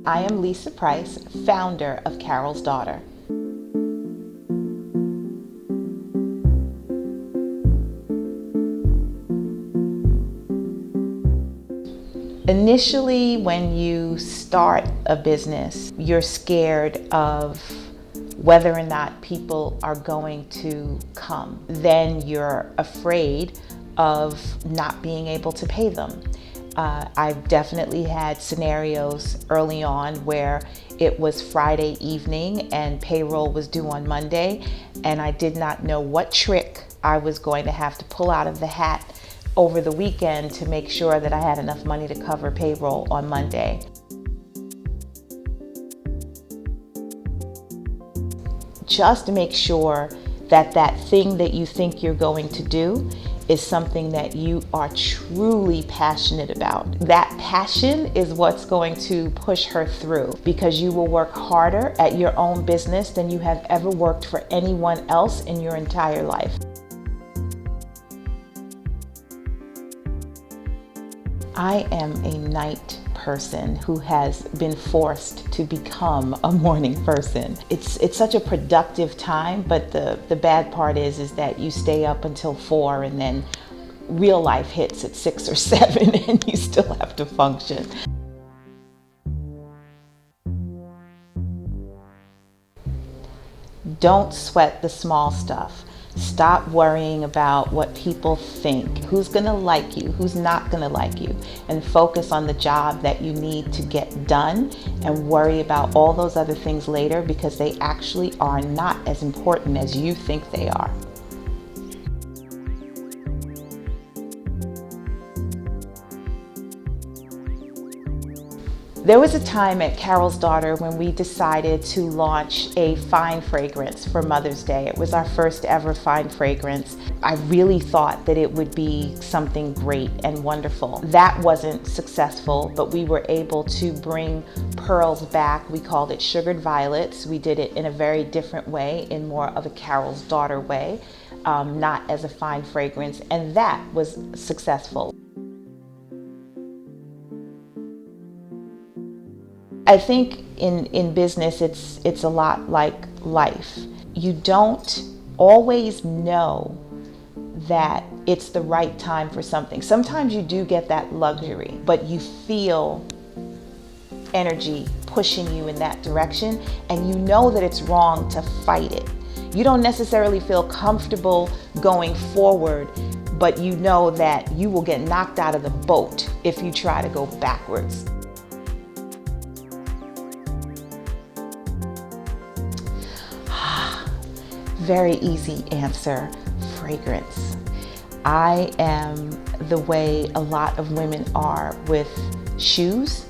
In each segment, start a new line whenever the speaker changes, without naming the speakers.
I am Lisa Price, founder of Carol's Daughter. Initially, when you start a business, you're scared of whether or not people are going to come. Then you're afraid of not being able to pay them. I've definitely had scenarios early on where it was Friday evening and payroll was due on Monday, and I did not know what trick I was going to have to pull out of the hat over the weekend to make sure that I had enough money to cover payroll on Monday. Just make sure that that thing that you think you're going to do is something that you are truly passionate about. That passion is what's going to push her through, because you will work harder at your own business than you have ever worked for anyone else in your entire life. I am a night person who has been forced to become a morning person. It's such a productive time, but the bad part is that you stay up until 4 and then real life hits at 6 or 7 and you still have to function. Don't sweat the small stuff. Stop worrying about what people think, who's gonna like you, who's not gonna like you, and focus on the job that you need to get done, and worry about all those other things later, because they actually are not as important as you think they are. There was a time at Carol's Daughter when we decided to launch a fine fragrance for Mother's Day. It was our first ever fine fragrance. I really thought that it would be something great and wonderful. That wasn't successful, but we were able to bring pearls back. We called it Sugared Violets. We did it in a very different way, in more of a Carol's Daughter way, not as a fine fragrance, and that was successful. I think in business, it's a lot like life. You don't always know that it's the right time for something. Sometimes you do get that luxury, but you feel energy pushing you in that direction, and you know that it's wrong to fight it. You don't necessarily feel comfortable going forward, but you know that you will get knocked out of the boat if you try to go backwards. Very easy answer, fragrance. I am the way a lot of women are with shoes.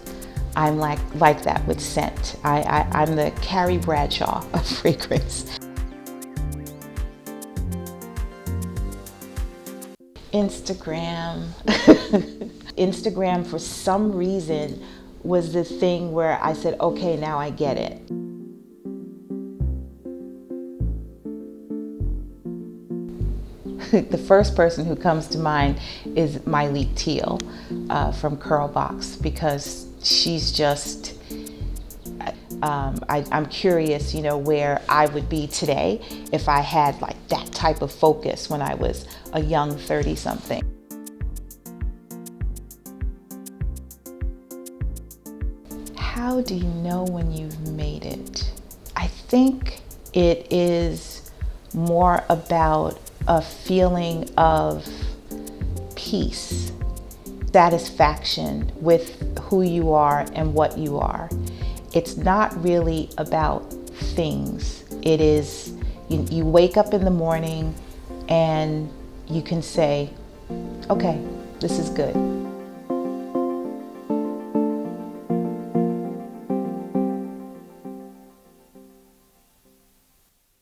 I'm like that with scent. I'm the Carrie Bradshaw of fragrance. Instagram. Instagram, for some reason, was the thing where I said, okay, now I get it. The first person who comes to mind is Myleik Teele from CurlBoss, because she's just, I'm curious, where I would be today if I had like that type of focus when I was a young 30-something. How do you know when you've made it? I think it is more about a feeling of peace, satisfaction with who you are and what you are. It's not really about things. It is, you wake up in the morning and you can say, okay, this is good.